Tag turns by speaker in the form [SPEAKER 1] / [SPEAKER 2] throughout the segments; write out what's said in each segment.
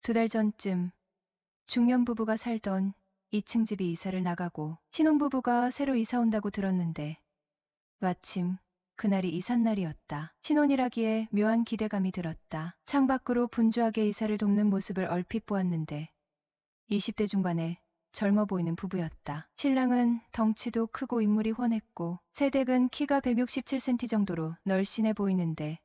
[SPEAKER 1] 2달 전쯤 중년 부부가 살던 2층 집이 이사를 나가고 신혼부부가 새로 이사 온다고 들었는데 마침 그날이 이삿날이었다. 신혼이라기에 묘한 기대감이 들었다. 창밖으로 분주하게 이사를 돕는 모습을 얼핏 보았는데 20대 중반의 젊어 보이는 부부였다. 신랑은 덩치도 크고 인물이 훤했고 새댁은 키가 167cm 정도로 널씬해 보이는데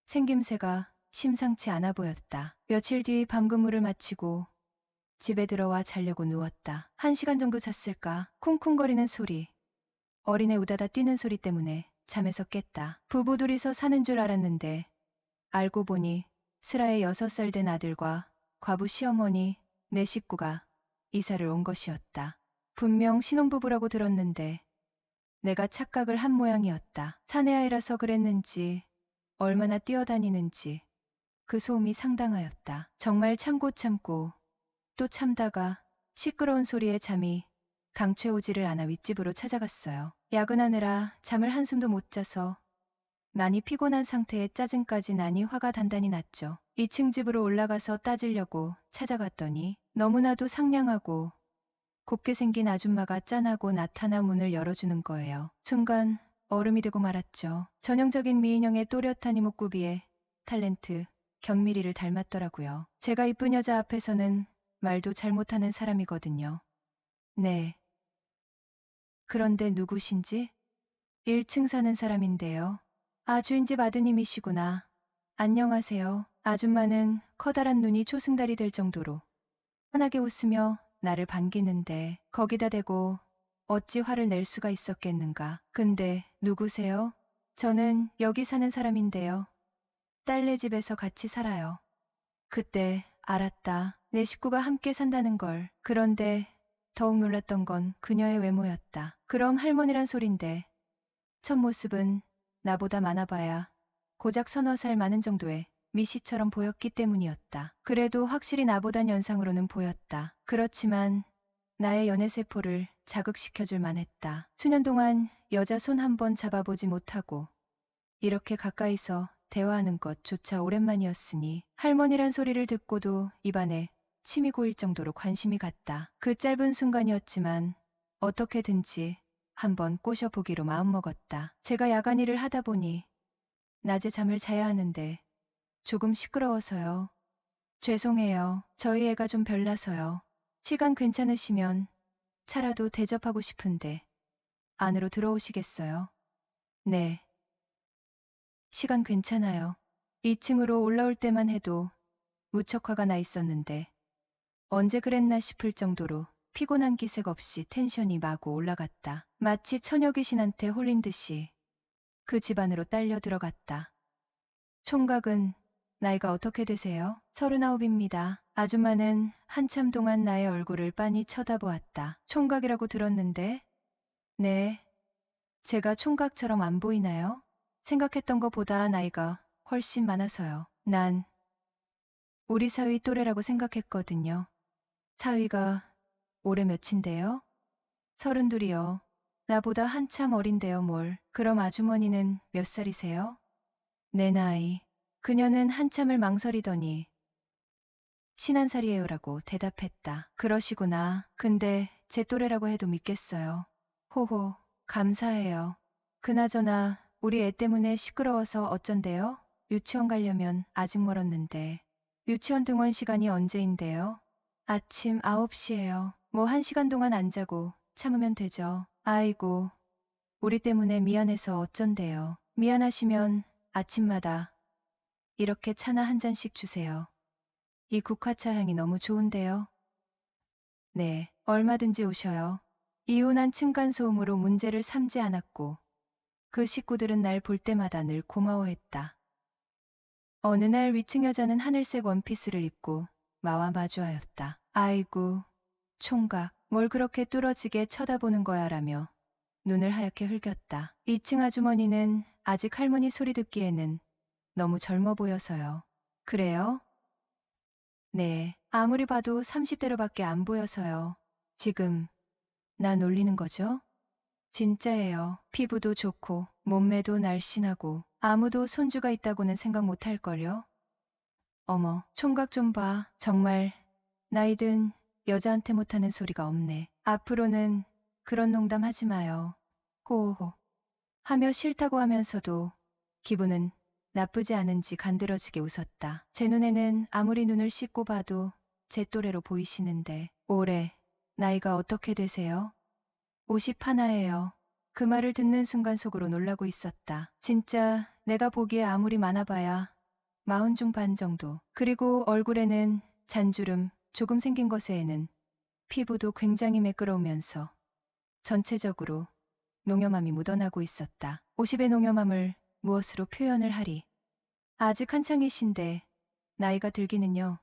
[SPEAKER 1] 생김새가 심상치 않아 보였다. 며칠 뒤 밤근무를 마치고 집에 들어와 자려고 누웠다. 1시간 정도 잤을까? 쿵쿵거리는 소리, 어린애 우다다 뛰는 소리 때문에 잠에서 깼다. 부부 둘이서 사는 줄 알았는데 알고 보니 슬아의 6살 된 아들과 과부 시어머니 네 식구가 이사를 온 것이었다. 분명 신혼부부라고 들었는데 내가 착각을 한 모양이었다. 사내아이라서 그랬는지 얼마나 뛰어다니는지 그 소음이 상당하였다. 정말 참고 또 참다가 시끄러운 소리에 잠이 강채 오지를 않아 윗집으로 찾아갔어요. 야근하느라 잠을 한숨도 못 자서 많이 피곤한 상태에 짜증까지 나니 화가 단단히 났죠. 2층 집으로 올라가서 따지려고 찾아갔더니 너무나도 상냥하고 곱게 생긴 아줌마가 짠하고 나타나 문을 열어주는 거예요. 순간 얼음이 되고 말았죠. 전형적인 미인형의 또렷한 이목구비에 탤런트, 견미리를 닮았더라고요. 제가 이쁜 여자 앞에서는 말도 잘못하는 사람이거든요. 네. 그런데 누구신지? 1층 사는 사람인데요. 아, 주인집 아드님이시구나. 안녕하세요. 아줌마는 커다란 눈이 초승달이 될 정도로 환하게 웃으며 나를 반기는데 거기다 대고 어찌 화를 낼 수가 있었겠는가. 근데 누구세요? 저는 여기 사는 사람인데요. 딸네 집에서 같이 살아요. 그때 알았다. 내 식구가 함께 산다는 걸. 그런데 더욱 놀랐던 건 그녀의 외모였다. 그럼 할머니란 소린데 첫 모습은 나보다 많아봐야 고작 서너 살 많은 정도의 미씨처럼 보였기 때문이었다. 그래도 확실히 나보단 연상으로는 보였다. 그렇지만 나의 연애세포를 자극시켜줄 만했다. 수년 동안 여자 손 한 번 잡아보지 못하고 이렇게 가까이서 대화하는 것조차 오랜만이었으니 할머니란 소리를 듣고도 입안에 침이 고일 정도로 관심이 갔다. 그 짧은 순간이었지만 어떻게든지 한번 꼬셔보기로 마음먹었다. 제가 야간 일을 하다 보니 낮에 잠을 자야 하는데 조금 시끄러워서요. 죄송해요. 저희 애가 좀 별나서요. 시간 괜찮으시면 차라도 대접하고 싶은데 안으로 들어오시겠어요? 네. 시간 괜찮아요. 2층으로 올라올 때만 해도 무척 화가 나 있었는데 언제 그랬나 싶을 정도로 피곤한 기색 없이 텐션이 마구 올라갔다. 마치 처녀 귀신한테 홀린 듯이 그 집 안으로 딸려 들어갔다. 총각은 나이가 어떻게 되세요? 39입니다. 아줌마는 한참 동안 나의 얼굴을 빤히 쳐다보았다. 총각이라고 들었는데 네, 제가 총각처럼 안 보이나요? 생각했던 것보다 나이가 훨씬 많아서요. 난 우리 사위 또래라고 생각했거든요. 사위가 올해 몇인데요? 32이요. 나보다 한참 어린데요, 뭘. 그럼 아주머니는 몇 살이세요? 내 나이. 그녀는 한참을 망설이더니 51살이에요라고 대답했다. 그러시구나. 근데 제 또래라고 해도 믿겠어요. 호호, 감사해요. 그나저나 우리 애 때문에 시끄러워서 어쩐대요? 유치원 가려면 아직 멀었는데. 유치원 등원 시간이 언제인데요? 아침 9시예요. 뭐 1시간 동안 안 자고 참으면 되죠. 아이고, 우리 때문에 미안해서 어쩐대요. 미안하시면 아침마다 이렇게 차나 한 잔씩 주세요. 이 국화차 향이 너무 좋은데요. 네, 얼마든지 오셔요. 이혼한 층간소음으로 문제를 삼지 않았고 그 식구들은 날 볼 때마다 늘 고마워했다. 어느 날 위층 여자는 하늘색 원피스를 입고 마와 마주하였다. 아이고, 총각, 뭘 그렇게 뚫어지게 쳐다보는 거야 라며 눈을 하얗게 흘겼다. 2층 아주머니는 아직 할머니 소리 듣기에는 너무 젊어 보여서요. 그래요? 네, 아무리 봐도 30대로밖에 안 보여서요. 지금 나 놀리는 거죠? 진짜예요. 피부도 좋고 몸매도 날씬하고 아무도 손주가 있다고는 생각 못할걸요? 어머, 총각 좀 봐. 정말 나이든 여자한테 못하는 소리가 없네. 앞으로는 그런 농담 하지 마요. 호호호. 하며 싫다고 하면서도 기분은 나쁘지 않은지 간드러지게 웃었다. 제 눈에는 아무리 눈을 씻고 봐도 제 또래로 보이시는데 올해 나이가 어떻게 되세요? 51예요. 그 말을 듣는 순간 속으로 놀라고 있었다. 진짜 내가 보기에 아무리 많아봐야 40중 반 정도. 그리고 얼굴에는 잔주름 조금 생긴 것에는 피부도 굉장히 매끄러우면서 전체적으로 농염함이 묻어나고 있었다. 50의 농염함을 무엇으로 표현을 하리. 아직 한창이신데 나이가 들기는요.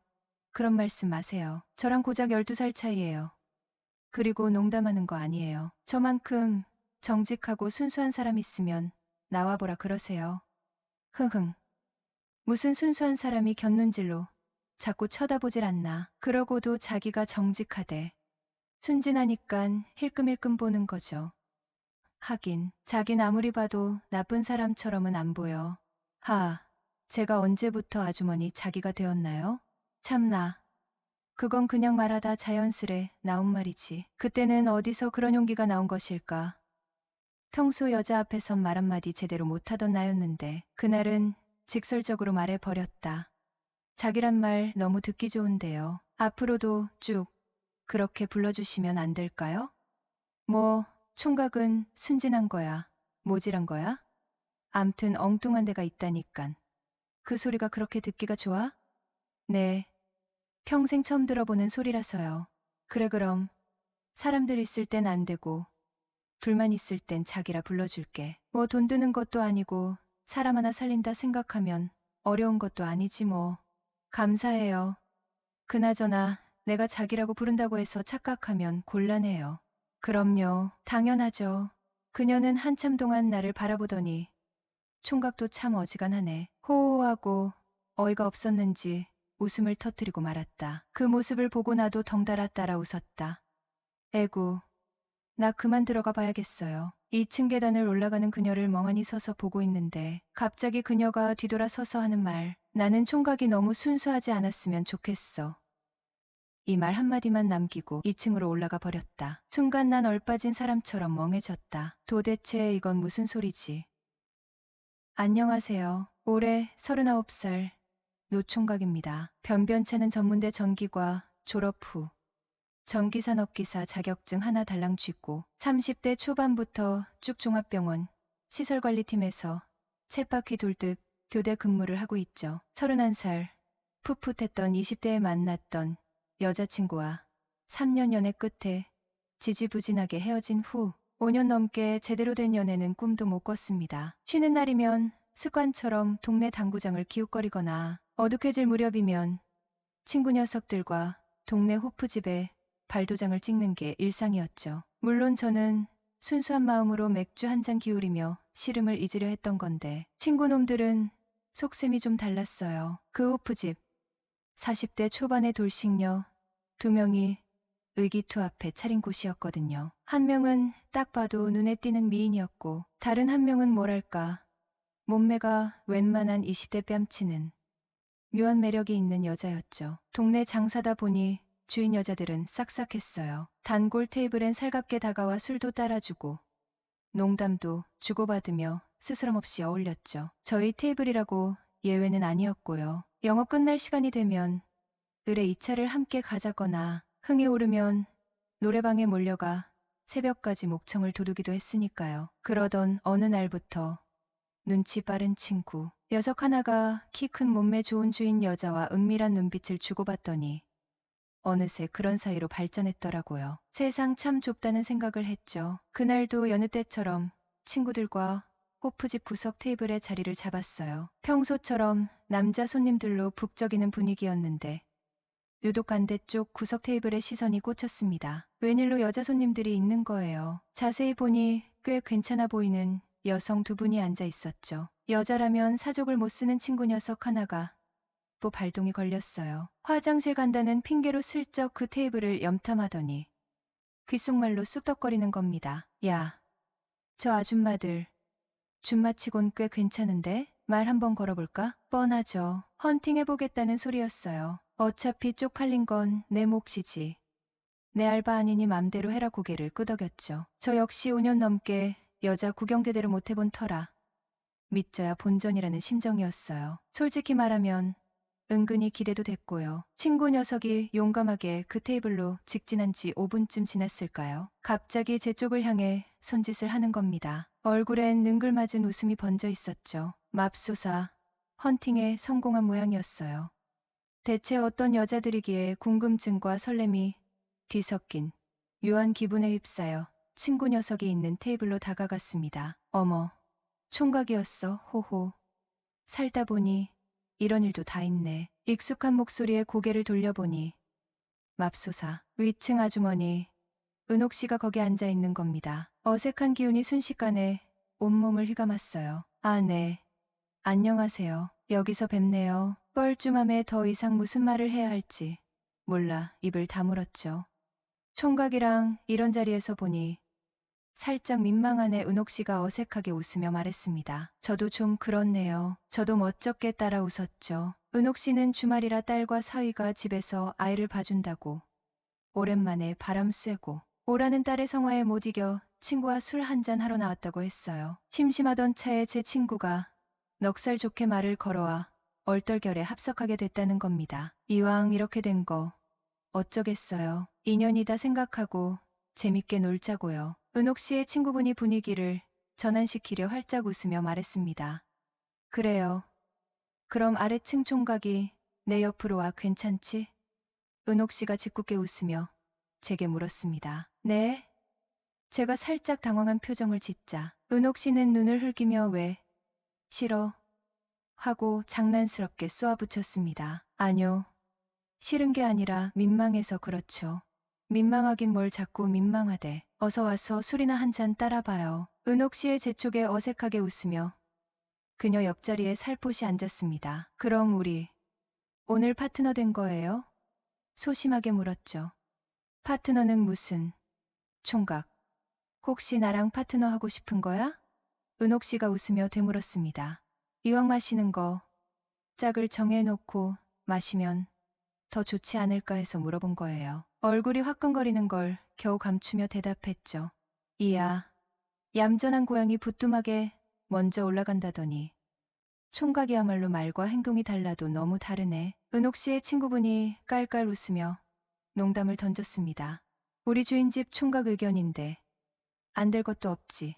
[SPEAKER 1] 그런 말씀 마세요. 저랑 고작 12살 차이예요. 그리고 농담하는 거 아니에요. 저만큼 정직하고 순수한 사람 있으면 나와보라 그러세요. 흥흥. 무슨 순수한 사람이 곁눈질로 자꾸 쳐다보질 않나. 그러고도 자기가 정직하대. 순진하니깐 힐끔힐끔 보는 거죠. 하긴 자긴 아무리 봐도 나쁜 사람처럼은 안 보여. 하, 제가 언제부터 아주머니 자기가 되었나요? 참나. 그건 그냥 말하다 자연스레 나온 말이지. 그때는 어디서 그런 용기가 나온 것일까? 평소 여자 앞에선 말 한마디 제대로 못하던 나였는데 그날은 직설적으로 말해버렸다. 자기란 말 너무 듣기 좋은데요. 앞으로도 쭉 그렇게 불러주시면 안 될까요? 뭐 총각은 순진한 거야. 모질한 거야? 암튼 엉뚱한 데가 있다니깐. 그 소리가 그렇게 듣기가 좋아? 네. 평생 처음 들어보는 소리라서요. 그래 그럼 사람들 있을 땐 안 되고 둘만 있을 땐 자기라 불러줄게. 뭐 돈 드는 것도 아니고 사람 하나 살린다 생각하면 어려운 것도 아니지 뭐. 감사해요. 그나저나 내가 자기라고 부른다고 해서 착각하면 곤란해요. 그럼요. 당연하죠. 그녀는 한참 동안 나를 바라보더니 총각도 참 어지간하네. 호호하고 어이가 없었는지 웃음을 터뜨리고 말았다. 그 모습을 보고 나도 덩달아 따라 웃었다. 에구, 나 그만 들어가 봐야겠어요. 2층 계단을 올라가는 그녀를 멍하니 서서 보고 있는데 갑자기 그녀가 뒤돌아서서 하는 말, 나는 총각이 너무 순수하지 않았으면 좋겠어. 이 말 한마디만 남기고 2층으로 올라가 버렸다. 순간 난 얼빠진 사람처럼 멍해졌다. 도대체 이건 무슨 소리지? 안녕하세요. 올해 39살 노총각입니다. 변변찮은 전문대 전기과 졸업 후 전기산업기사 자격증 하나 달랑 쥐고 30대 초반부터 쭉 종합병원 시설관리팀에서 쳇바퀴 돌듯 교대 근무를 하고 있죠. 31살 풋풋했던 20대에 만났던 여자친구와 3년 연애 끝에 지지부진하게 헤어진 후 5년 넘게 제대로 된 연애는 꿈도 못 꿨습니다. 쉬는 날이면 습관처럼 동네 당구장을 기웃거리거나 어둑해질 무렵이면 친구 녀석들과 동네 호프집에 발도장을 찍는 게 일상이었죠. 물론 저는 순수한 마음으로 맥주 한 잔 기울이며 시름을 잊으려 했던 건데 친구 놈들은 속셈이 좀 달랐어요. 그 호프집 40대 초반의 돌싱녀 2명이 의기투합해 차린 곳이었거든요. 한 명은 딱 봐도 눈에 띄는 미인이었고 다른 한 명은 뭐랄까 몸매가 웬만한 20대 뺨치는 묘한 매력이 있는 여자였죠. 동네 장사다 보니 주인 여자들은 싹싹했어요. 단골 테이블엔 살갑게 다가와 술도 따라주고 농담도 주고받으며 스스럼없이 어울렸죠. 저희 테이블이라고 예외는 아니었고요. 영업 끝날 시간이 되면 을에 2차를 함께 가자거나 흥이 오르면 노래방에 몰려가 새벽까지 목청을 두르기도 했으니까요. 그러던 어느 날부터 눈치 빠른 친구 녀석 하나가 키 큰 몸매 좋은 주인 여자와 은밀한 눈빛을 주고받더니 어느새 그런 사이로 발전했더라고요. 세상 참 좁다는 생각을 했죠. 그날도 여느 때처럼 친구들과 호프집 구석 테이블에 자리를 잡았어요. 평소처럼 남자 손님들로 북적이는 분위기였는데 유독 반대쪽 구석 테이블에 시선이 꽂혔습니다. 웬일로 여자 손님들이 있는 거예요. 자세히 보니 꽤 괜찮아 보이는 여성 2분이 앉아 있었죠. 여자라면 사족을 못 쓰는 친구 녀석 하나가 또 발동이 걸렸어요. 화장실 간다는 핑계로 슬쩍 그 테이블을 염탐하더니 귓속말로 쑥덕거리는 겁니다. 야, 저 아줌마들 줌 마치곤 꽤 괜찮은데? 말 한번 걸어볼까? 뻔하죠. 헌팅해보겠다는 소리였어요. 어차피 쪽팔린 건 내 몫이지. 내 알바 아니니 맘대로 해라 고개를 끄덕였죠. 저 역시 5년 넘게 여자 구경 제대로 못해본 터라 믿져야 본전이라는 심정이었어요. 솔직히 말하면 은근히 기대도 됐고요. 친구 녀석이 용감하게 그 테이블로 직진한 지 5분쯤 지났을까요? 갑자기 제 쪽을 향해 손짓을 하는 겁니다. 얼굴엔 능글맞은 웃음이 번져 있었죠. 맙소사, 헌팅에 성공한 모양이었어요. 대체 어떤 여자들이기에 궁금증과 설렘이 뒤섞인 묘한 기분에 휩싸여 친구 녀석이 있는 테이블로 다가갔습니다. 어머, 총각이었어, 호호. 살다 보니 이런 일도 다 있네. 익숙한 목소리에 고개를 돌려보니 맙소사, 위층 아주머니 은옥 씨가 거기 앉아 있는 겁니다. 어색한 기운이 순식간에 온몸을 휘감았어요. 아, 네. 안녕하세요. 여기서 뵙네요. 뻘쭘함에 더 이상 무슨 말을 해야 할지 몰라 입을 다물었죠. 총각이랑 이런 자리에서 보니 살짝 민망한 애 은옥 씨가 어색하게 웃으며 말했습니다. 저도 좀 그렇네요. 저도 멋쩍게 따라 웃었죠. 은옥 씨는 주말이라 딸과 사위가 집에서 아이를 봐준다고 오랜만에 바람 쐬고 오라는 딸의 성화에 못 이겨 친구와 술 한잔 하러 나왔다고 했어요. 심심하던 차에 제 친구가 넉살 좋게 말을 걸어와 얼떨결에 합석하게 됐다는 겁니다. 이왕 이렇게 된 거 어쩌겠어요. 인연이다 생각하고 재밌게 놀자고요. 은옥 씨의 친구분이 분위기를 전환시키려 활짝 웃으며 말했습니다. 그래요. 그럼 아래층 총각이 내 옆으로 와 괜찮지? 은옥 씨가 짓궂게 웃으며 제게 물었습니다. 네? 제가 살짝 당황한 표정을 짓자 은옥 씨는 눈을 흘기며 왜? 싫어? 하고 장난스럽게 쏘아붙였습니다. 아뇨. 싫은 게 아니라 민망해서 그렇죠. 민망하긴 뭘 자꾸 민망하대. 어서 와서 술이나 한잔 따라봐요. 은옥 씨의 제 쪽에 어색하게 웃으며 그녀 옆자리에 살포시 앉았습니다. 그럼 우리 오늘 파트너 된 거예요? 소심하게 물었죠. 파트너는 무슨? 총각. 혹시 나랑 파트너 하고 싶은 거야? 은옥 씨가 웃으며 되물었습니다. 이왕 마시는 거 짝을 정해놓고 마시면 더 좋지 않을까 해서 물어본 거예요. 얼굴이 화끈거리는 걸 겨우 감추며 대답했죠. 이야, 얌전한 고양이 부뚜막에 먼저 올라간다더니 총각이야말로 말과 행동이 달라도 너무 다르네. 은옥 씨의 친구분이 깔깔 웃으며 농담을 던졌습니다. 우리 주인 집 총각 의견인데 안 될 것도 없지.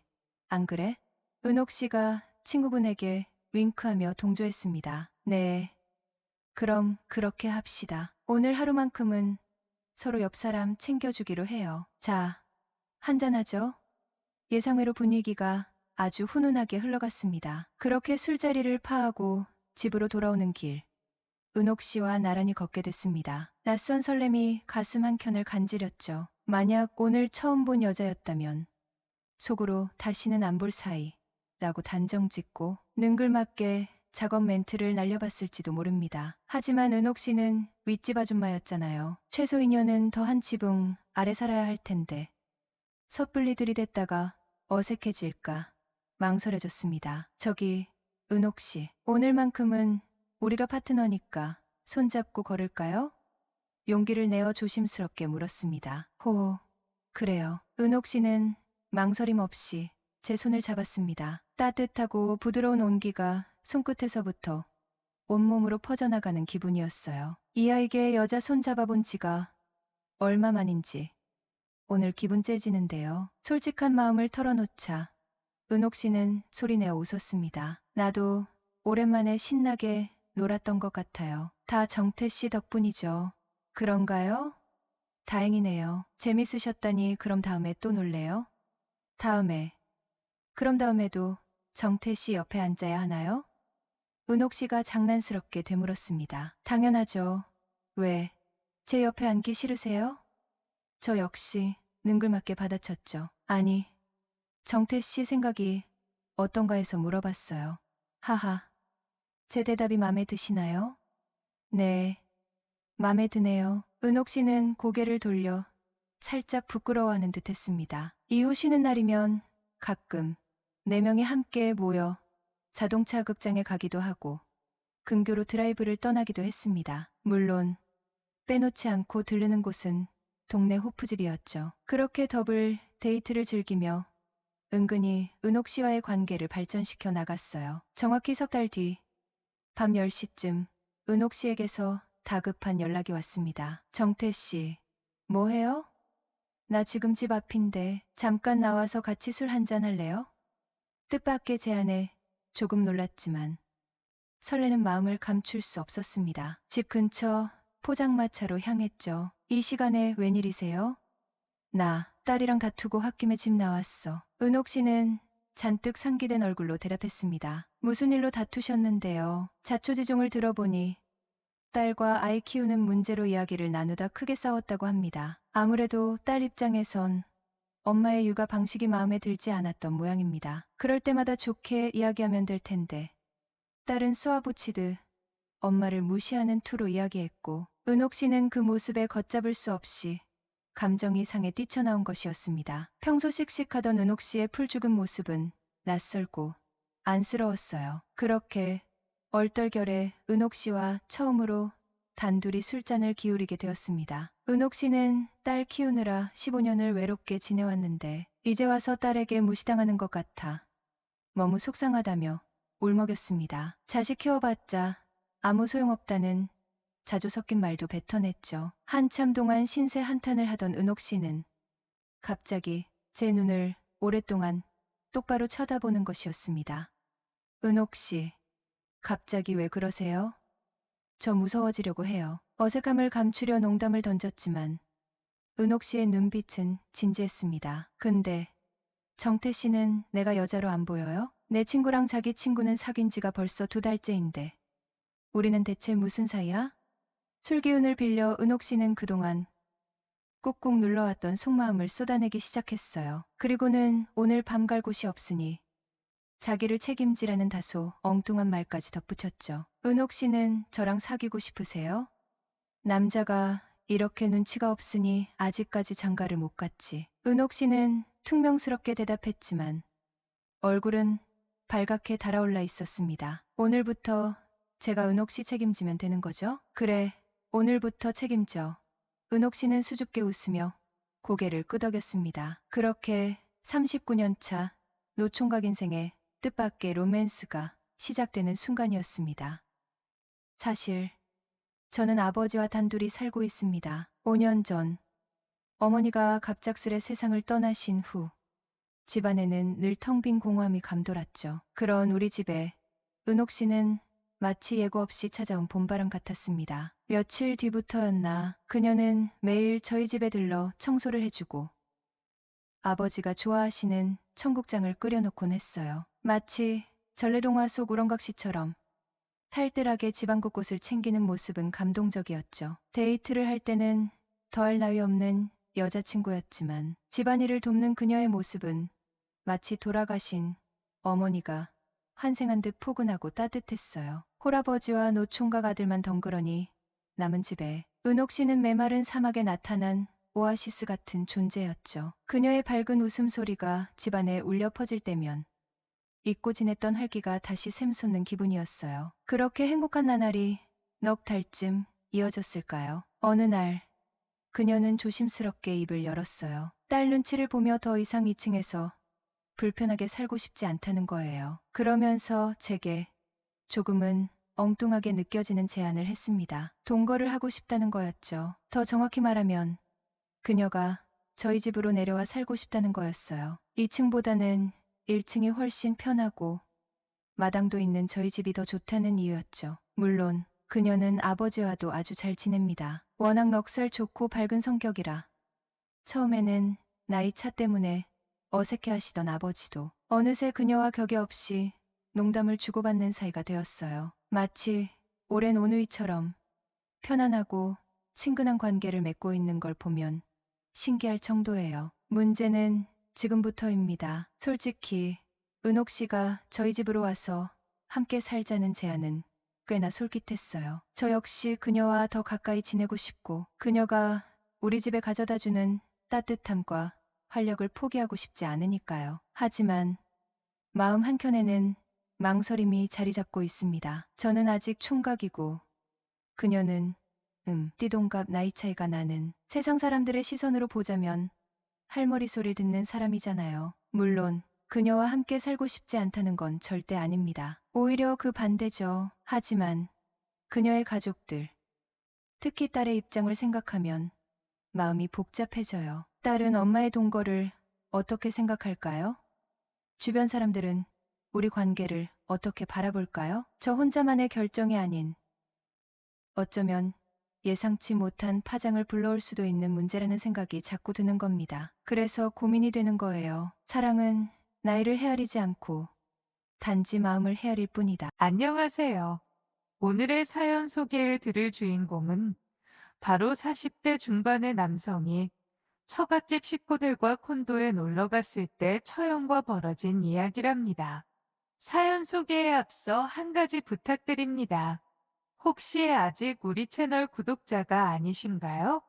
[SPEAKER 1] 안 그래? 은옥 씨가 친구분에게 윙크하며 동조했습니다. 네. 그럼 그렇게 합시다. 오늘 하루만큼은 서로 옆 사람 챙겨주기로 해요. 자, 한잔하죠. 예상외로 분위기가 아주 훈훈하게 흘러갔습니다. 그렇게 술자리를 파하고 집으로 돌아오는 길, 은옥 씨와 나란히 걷게 됐습니다. 낯선 설렘이 가슴 한켠을 간지렸죠. 만약 오늘 처음 본 여자였다면 속으로 다시는 안 볼 사이라고 단정 짓고 능글맞게 작업 멘트를 날려봤을지도 모릅니다. 하지만 은옥 씨는 윗집 아줌마였잖아요. 최소 2년은 더 한 지붕 아래 살아야 할 텐데 섣불리 들이댔다가 어색해질까 망설여졌습니다. 저기 은옥 씨, 오늘만큼은 우리가 파트너니까 손잡고 걸을까요? 용기를 내어 조심스럽게 물었습니다. 호, 그래요. 은옥 씨는 망설임 없이 제 손을 잡았습니다. 따뜻하고 부드러운 온기가 손끝에서부터 온몸으로 퍼져나가는 기분이었어요. 이 아이게 여자 손 잡아본 지가 얼마만인지 오늘 기분 째지는데요. 솔직한 마음을 털어놓자 은옥 씨는 소리내어 웃었습니다. 나도 오랜만에 신나게 놀았던 것 같아요. 다 정태 씨 덕분이죠. 그런가요? 다행이네요. 재밌으셨다니 그럼 다음에 또 놀래요? 다음에. 그럼 다음에도 정태 씨 옆에 앉아야 하나요? 은옥 씨가 장난스럽게 되물었습니다. 당연하죠. 왜? 제 옆에 앉기 싫으세요? 저 역시 능글맞게 받아쳤죠. 아니, 정태 씨 생각이 어떤가 해서 물어봤어요. 하하. 제 대답이 마음에 드시나요? 네, 마음에 드네요. 은옥 씨는 고개를 돌려 살짝 부끄러워하는 듯 했습니다. 이후 쉬는 날이면 가끔 4명이 함께 모여 자동차 극장에 가기도 하고 근교로 드라이브를 떠나기도 했습니다. 물론 빼놓지 않고 들르는 곳은 동네 호프집이었죠. 그렇게 더블 데이트를 즐기며 은근히 은옥 씨와의 관계를 발전시켜 나갔어요. 정확히 석 달 뒤 밤 10시쯤 은옥 씨에게서 다급한 연락이 왔습니다. 정태 씨, 뭐 해요? 나 지금 집 앞인데 잠깐 나와서 같이 술 한잔 할래요? 뜻밖의 제안에 조금 놀랐지만 설레는 마음을 감출 수 없었습니다. 집 근처 포장마차로 향했죠. 이 시간에 웬일이세요? 나 딸이랑 다투고 홧김에 집 나왔어. 은옥 씨는 잔뜩 상기된 얼굴로 대답했습니다. 무슨 일로 다투셨는데요? 자초지종을 들어보니 딸과 아이 키우는 문제로 이야기를 나누다 크게 싸웠다고 합니다. 아무래도 딸 입장에선 엄마의 육아 방식이 마음에 들지 않았던 모양입니다. 그럴 때마다 좋게 이야기하면 될 텐데 딸은 쏘아붙이듯 엄마를 무시하는 투로 이야기했고 은옥 씨는 그 모습에 걷잡을 수 없이 감정이 상해 뛰쳐나온 것이었습니다. 평소 씩씩하던 은옥 씨의 풀죽은 모습은 낯설고 안쓰러웠어요. 그렇게 얼떨결에 은옥 씨와 처음으로 단둘이 술잔을 기울이게 되었습니다. 은옥 씨는 딸 키우느라 15년을 외롭게 지내왔는데 이제 와서 딸에게 무시당하는 것 같아 너무 속상하다며 울먹였습니다. 자식 키워봤자 아무 소용없다는 자주 섞인 말도 뱉어냈죠. 한참 동안 신세 한탄을 하던 은옥 씨는 갑자기 제 눈을 오랫동안 똑바로 쳐다보는 것이었습니다. 은옥 씨, 갑자기 왜 그러세요? 저 무서워지려고 해요. 어색함을 감추려 농담을 던졌지만 은옥 씨의 눈빛은 진지했습니다. 근데 정태 씨는 내가 여자로 안 보여요? 내 친구랑 자기 친구는 사귄 지가 벌써 2달째인데 우리는 대체 무슨 사이야? 술 기운을 빌려 은옥 씨는 그동안 꾹꾹 눌러왔던 속마음을 쏟아내기 시작했어요. 그리고는 오늘 밤 갈 곳이 없으니 자기를 책임지라는 다소 엉뚱한 말까지 덧붙였죠. 은옥 씨는 저랑 사귀고 싶으세요? 남자가 이렇게 눈치가 없으니 아직까지 장가를 못 갔지. 은옥 씨는 퉁명스럽게 대답했지만 얼굴은 발갛게 달아올라 있었습니다. 오늘부터 제가 은옥 씨 책임지면 되는 거죠? 그래, 오늘부터 책임져. 은옥 씨는 수줍게 웃으며 고개를 끄덕였습니다. 그렇게 39년 차 노총각 인생의 뜻밖의 로맨스가 시작되는 순간이었습니다. 사실 저는 아버지와 단둘이 살고 있습니다. 5년 전 어머니가 갑작스레 세상을 떠나신 후 집안에는 늘 텅 빈 공허함이 감돌았죠. 그런 우리 집에 은옥 씨는 마치 예고 없이 찾아온 봄바람 같았습니다. 며칠 뒤부터였나 그녀는 매일 저희 집에 들러 청소를 해주고 아버지가 좋아하시는 청국장을 끓여놓곤 했어요. 마치 전래동화 속 우렁각시처럼 탈뜰하게 집안 곳곳을 챙기는 모습은 감동적이었죠. 데이트를 할 때는 더할 나위 없는 여자친구였지만 집안일을 돕는 그녀의 모습은 마치 돌아가신 어머니가 환생한 듯 포근하고 따뜻했어요. 홀아버지와 노총각 아들만 덩그러니 남은 집에 은옥 씨는 메마른 사막에 나타난 오아시스 같은 존재였죠. 그녀의 밝은 웃음소리가 집안에 울려 퍼질 때면 잊고 지냈던 활기가 다시 샘솟는 기분이었어요. 그렇게 행복한 나날이 넉 달쯤 이어졌을까요? 어느 날 그녀는 조심스럽게 입을 열었어요. 딸 눈치를 보며 더 이상 2층에서 불편하게 살고 싶지 않다는 거예요. 그러면서 제게 조금은 엉뚱하게 느껴지는 제안을 했습니다. 동거를 하고 싶다는 거였죠. 더 정확히 말하면 그녀가 저희 집으로 내려와 살고 싶다는 거였어요. 2층보다는 1층이 훨씬 편하고 마당도 있는 저희 집이 더 좋다는 이유였죠. 물론 그녀는 아버지와도 아주 잘 지냅니다. 워낙 넉살 좋고 밝은 성격이라 처음에는 나이 차 때문에 어색해하시던 아버지도 어느새 그녀와 격이 없이 농담을 주고받는 사이가 되었어요. 마치 오랜 온누이처럼 편안하고 친근한 관계를 맺고 있는 걸 보면 신기할 정도예요. 문제는 지금부터입니다. 솔직히 은옥 씨가 저희 집으로 와서 함께 살자는 제안은 꽤나 솔깃했어요. 저 역시 그녀와 더 가까이 지내고 싶고 그녀가 우리 집에 가져다주는 따뜻함과 활력을 포기하고 싶지 않으니까요. 하지만 마음 한켠에는 망설임이 자리 잡고 있습니다. 저는 아직 총각이고 그녀는 띠동갑 나이 차이가 나는 세상 사람들의 시선으로 보자면 할머니 소리를 듣는 사람이잖아요. 물론 그녀와 함께 살고 싶지 않다는 건 절대 아닙니다. 오히려 그 반대죠. 하지만 그녀의 가족들, 특히 딸의 입장을 생각하면 마음이 복잡해져요. 딸은 엄마의 동거를 어떻게 생각할까요? 주변 사람들은 우리 관계를 어떻게 바라볼까요? 저 혼자만의 결정이 아닌 어쩌면 예상치 못한 파장을 불러올 수도 있는 문제라는 생각이 자꾸 드는 겁니다. 그래서 고민이 되는 거예요. 사랑은 나이를 헤아리지 않고 단지 마음을 헤아릴 뿐이다.
[SPEAKER 2] 안녕하세요. 오늘의 사연 소개해 드릴 주인공은 바로 40대 중반의 남성이 처갓집 식구들과 콘도에 놀러 갔을 때 처형과 벌어진 이야기랍니다. 사연 소개에 앞서 한 가지 부탁드립니다. 혹시 아직 우리 채널 구독자가 아니신가요?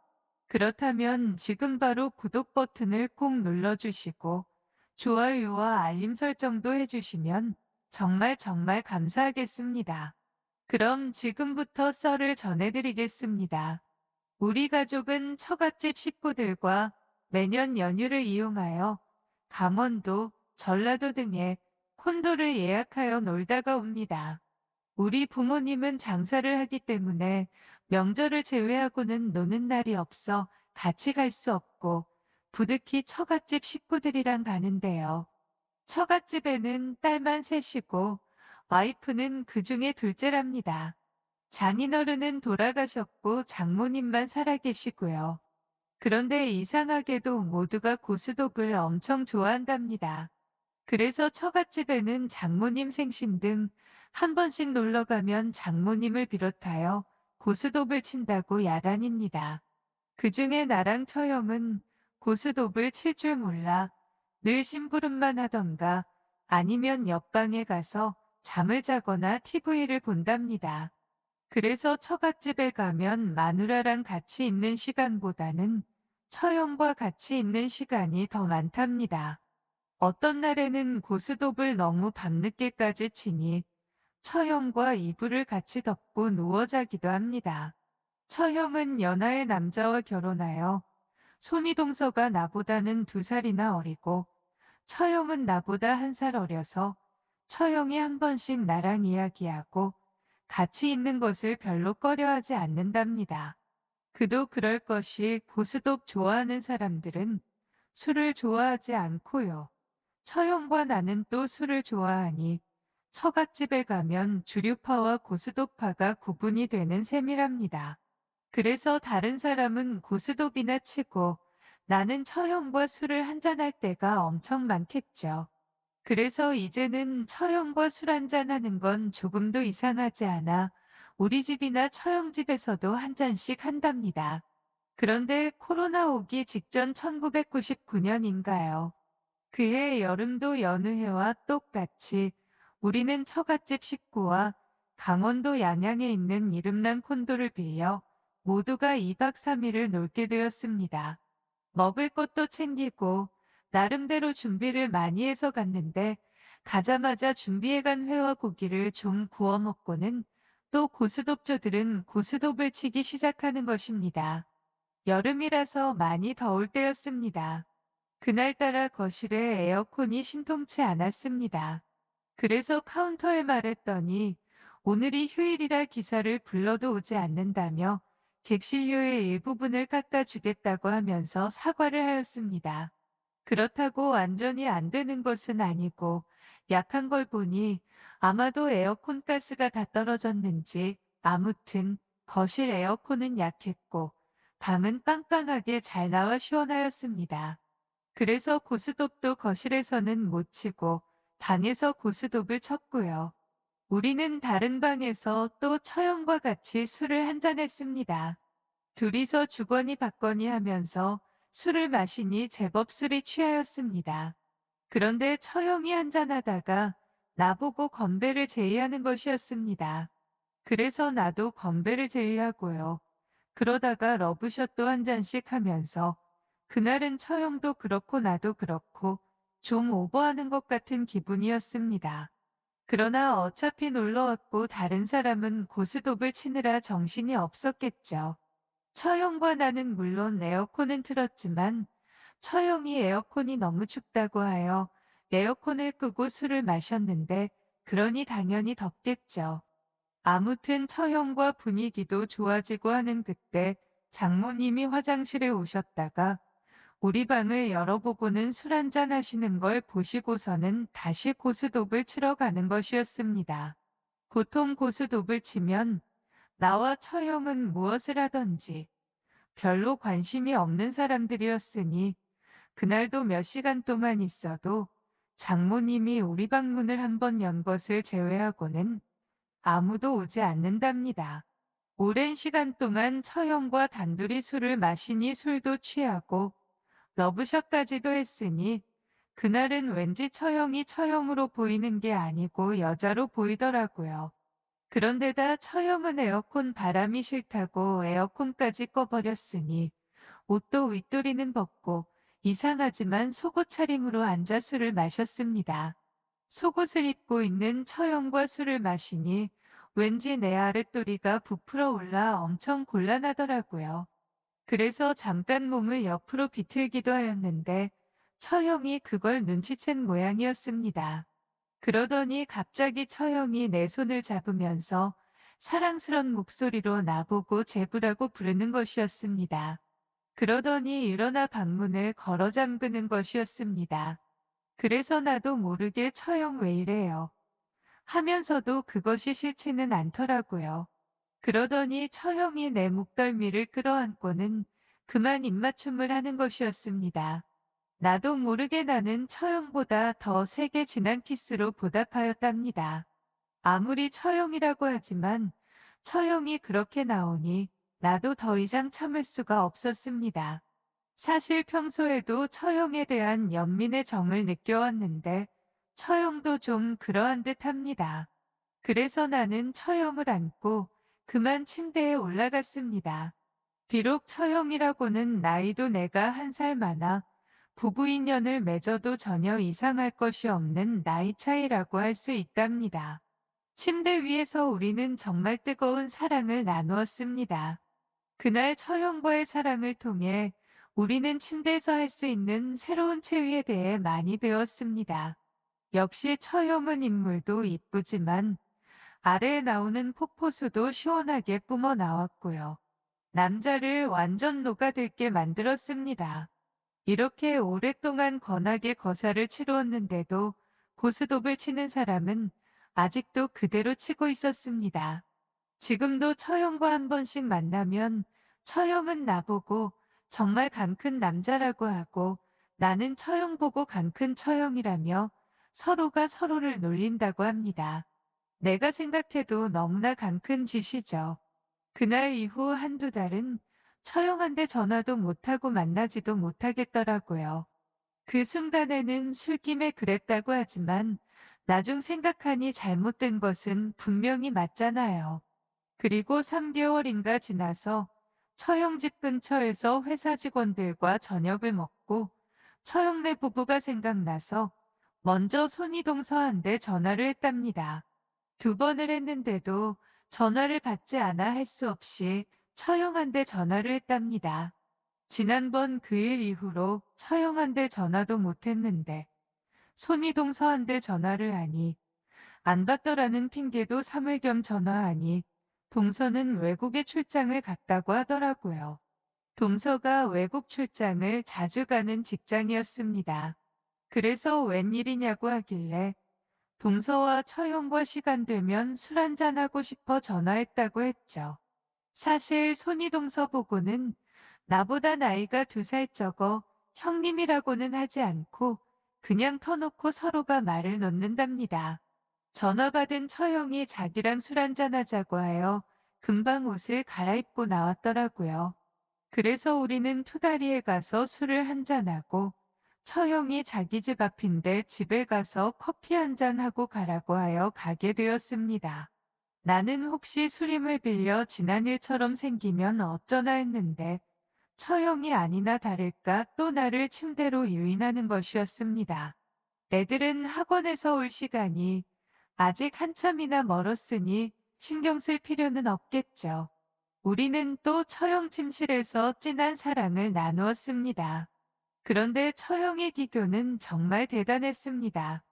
[SPEAKER 2] 그렇다면 지금 바로 구독 버튼을 꼭 눌러주시고 좋아요와 알림 설정도 해주시면 정말 감사하겠습니다. 그럼 지금부터 썰을 전해드리겠습니다. 우리 가족은 처갓집 식구들과 매년 연휴를 이용하여 강원도, 전라도 등의 콘도를 예약하여 놀다가 옵니다. 우리 부모님은 장사를 하기 때문에 명절을 제외하고는 노는 날이 없어 같이 갈 수 없고 부득이 처갓집 식구들이랑 가는데요. 처갓집에는 딸만 셋이고 와이프는 그 중에 둘째랍니다. 장인어른은 돌아가셨고 장모님만 살아계시고요. 그런데 이상하게도 모두가 고스톱을 엄청 좋아한답니다. 그래서 처갓집에는 장모님 생신 등 한 번씩 놀러 가면 장모님을 비롯하여 고스톱을 친다고 야단입니다. 그중에 나랑 처형은 고스톱을 칠 줄 몰라 늘 심부름만 하던가 아니면 옆방에 가서 잠을 자거나 TV를 본답니다. 그래서 처갓집에 가면 마누라랑 같이 있는 시간보다는 처형과 같이 있는 시간이 더 많답니다. 어떤 날에는 고스톱을 너무 밤늦게까지 치니 처형과 이불을 같이 덮고 누워 자기도 합니다. 처형은 연하의 남자와 결혼하여 손이동서가 나보다는 2살이나 어리고 처형은 나보다 1살 어려서 처형이 한 번씩 나랑 이야기하고 같이 있는 것을 별로 꺼려하지 않는답니다. 그도 그럴 것이 고스톱 좋아하는 사람들은 술을 좋아하지 않고요. 처형과 나는 또 술을 좋아하니 처갓집에 가면 주류파와 고스톱파가 구분이 되는 셈이랍니다. 그래서 다른 사람은 고스톱이나 치고 나는 처형과 술을 한잔할 때가 엄청 많겠죠. 그래서 이제는 처형과 술 한잔하는 건 조금도 이상하지 않아 우리 집이나 처형집에서도 한 잔씩 한답니다. 그런데 코로나 오기 직전 1999년인가요? 그해 여름도 여느 해와 똑같이 우리는 처갓집 식구와 강원도 양양에 있는 이름난 콘도를 빌려 모두가 2박 3일을 놀게 되었습니다. 먹을 것도 챙기고 나름대로 준비를 많이 해서 갔는데 가자마자 준비해간 회와 고기를 좀 구워 먹고는 또 고스톱조들은 고스톱을 치기 시작하는 것입니다. 여름이라서 많이 더울 때였습니다. 그날따라 거실에 에어컨이 신통치 않았습니다. 그래서 카운터에 말했더니 오늘이 휴일이라 기사를 불러도 오지 않는다며 객실료의 일부분을 깎아주겠다고 하면서 사과를 하였습니다. 그렇다고 완전히 안 되는 것은 아니고 약한 걸 보니 아마도 에어컨 가스가 다 떨어졌는지 아무튼 거실 에어컨은 약했고 방은 빵빵하게 잘 나와 시원하였습니다. 그래서 고스톱도 거실에서는 못 치고 방에서 고스톱을 쳤고요. 우리는 다른 방에서 또 처형과 같이 술을 한잔했습니다. 둘이서 주거니 받거니 하면서 술을 마시니 제법 술이 취하였습니다. 그런데 처형이 한잔하다가 나보고 건배를 제의하는 것이었습니다. 그래서 나도 건배를 제의하고요. 그러다가 러브샷도 한 잔씩 하면서 그날은 처형도 그렇고 나도 그렇고 좀 오버하는 것 같은 기분이었습니다. 그러나 어차피 놀러 왔고 다른 사람은 고스톱을 치느라 정신이 없었겠죠. 처형과 나는 물론 에어컨은 틀었지만 처형이 에어컨이 너무 춥다고 하여 에어컨을 끄고 술을 마셨는데 그러니 당연히 덥겠죠. 아무튼 처형과 분위기도 좋아지고 하는 그때 장모님이 화장실에 오셨다가 우리 방을 열어보고는 술 한잔 하시는 걸 보시고서는 다시 고스톱을 치러 가는 것이었습니다. 보통 고스톱을 치면 나와 처형은 무엇을 하던지 별로 관심이 없는 사람들이었으니 그날도 몇 시간 동안 있어도 장모님이 우리 방문을 한번 연 것을 제외하고는 아무도 오지 않는답니다. 오랜 시간 동안 처형과 단둘이 술을 마시니 술도 취하고 러브샷까지도 했으니 그날은 왠지 처형이 처형으로 보이는 게 아니고 여자로 보이더라고요. 그런데다 처형은 에어컨 바람이 싫다고 에어컨까지 꺼버렸으니 옷도 윗도리는 벗고 이상하지만 속옷 차림으로 앉아 술을 마셨습니다. 속옷을 입고 있는 처형과 술을 마시니 왠지 내 아랫도리가 부풀어 올라 엄청 곤란하더라고요. 그래서 잠깐 몸을 옆으로 비틀기도 하였는데 처형이 그걸 눈치챈 모양이었습니다. 그러더니 갑자기 처형이 내 손을 잡으면서 사랑스런 목소리로 나보고 제부라고 부르는 것이었습니다. 그러더니 일어나 방문을 걸어 잠그는 것이었습니다. 그래서 나도 모르게 처형 왜 이래요 하면서도 그것이 싫지는 않더라고요. 그러더니 처형이 내 목덜미를 끌어안고는 그만 입맞춤을 하는 것이었습니다. 나도 모르게 나는 처형보다 더 세게 진한 키스로 보답하였답니다. 아무리 처형이라고 하지만 처형이 그렇게 나오니 나도 더 이상 참을 수가 없었습니다. 사실 평소에도 처형에 대한 연민의 정을 느껴왔는데 처형도 좀 그러한 듯 합니다. 그래서 나는 처형을 안고 그만 침대에 올라갔습니다. 비록 처형이라고는 나이도 내가 한 살 많아 부부 인연을 맺어도 전혀 이상할 것이 없는 나이 차이라고 할 수 있답니다. 침대 위에서 우리는 정말 뜨거운 사랑을 나누었습니다. 그날 처형과의 사랑을 통해 우리는 침대에서 할 수 있는 새로운 체위에 대해 많이 배웠습니다. 역시 처형은 인물도 이쁘지만 아래에 나오는 폭포수도 시원하게 뿜어 나왔고요. 남자를 완전 녹아들게 만들었습니다. 이렇게 오랫동안 건하게 거사를 치루었는데도 고스톱을 치는 사람은 아직도 그대로 치고 있었습니다. 지금도 처형과 한 번씩 만나면 처형은 나보고 정말 강 큰 남자라고 하고 나는 처형 보고 강 큰 처형이라며 서로가 서로를 놀린다고 합니다. 내가 생각해도 너무나 강 큰 짓이죠. 그날 이후 한두 달은 처형한테 전화도 못하고 만나지도 못하겠더라고요. 그 순간에는 술김에 그랬다고 하지만 나중 생각하니 잘못된 것은 분명히 맞잖아요. 그리고 3개월인가 지나서 처형 집 근처에서 회사 직원들과 저녁을 먹고 처형네 부부가 생각나서 먼저 손이동서한테 전화를 했답니다. 두 번을 했는데도 전화를 받지 않아 할 수 없이 처형한테 전화를 했답니다. 지난번 그 일 이후로 처형한테 전화도 못했는데 손이동서한테 전화를 하니 안 받더라는 핑계도 사물겸 전화하니 동서는 외국에 출장을 갔다고 하더라고요. 동서가 외국 출장을 자주 가는 직장이었습니다. 그래서 웬일이냐고 하길래 동서와 처형과 시간 되면 술 한잔하고 싶어 전화했다고 했죠. 사실 손이동서 보고는 나보다 나이가 2살 적어 형님이라고는 하지 않고 그냥 터놓고 서로가 말을 놓는답니다. 전화 받은 처형이 자기랑 술 한잔하자고 하여 금방 옷을 갈아입고 나왔더라고요. 그래서 우리는 투다리에 가서 술을 한잔하고 처형이 자기 집 앞인데 집에 가서 커피 한잔하고 가라고 하여 가게 되었습니다. 나는 혹시 술임을 빌려 지난 일처럼 생기면 어쩌나 했는데 처형이 아니나 다를까 또 나를 침대로 유인하는 것이었습니다. 애들은 학원에서 올 시간이 아직 한참이나 멀었으니 신경 쓸 필요는 없겠죠. 우리는 또 처형 침실에서 진한 사랑을 나누었습니다. 그런데 처형의 기교는 정말 대단했습니다.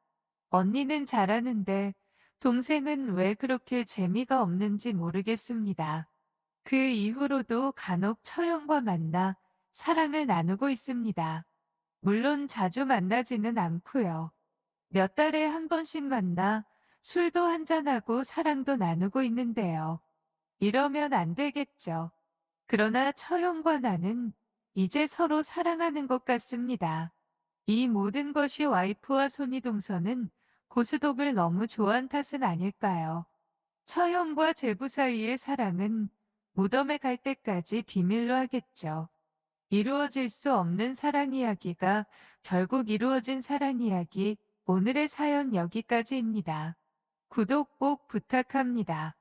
[SPEAKER 2] 언니는 잘하는데 동생은 왜 그렇게 재미가 없는지 모르겠습니다. 그 이후로도 간혹 처형과 만나 사랑을 나누고 있습니다. 물론 자주 만나지는 않고요. 몇 달에 한 번씩 만나 술도 한잔하고 사랑도 나누고 있는데요. 이러면 안 되겠죠. 그러나 처형과 나는 이제 서로 사랑하는 것 같습니다. 이 모든 것이 와이프와 손이 동서는 고스톱을 너무 좋아한 탓은 아닐까요? 처형과 제부 사이의 사랑은 무덤에 갈 때까지 비밀로 하겠죠. 이루어질 수 없는 사랑 이야기가 결국 이루어진 사랑 이야기. 오늘의 사연 여기까지입니다. 구독 꼭 부탁합니다.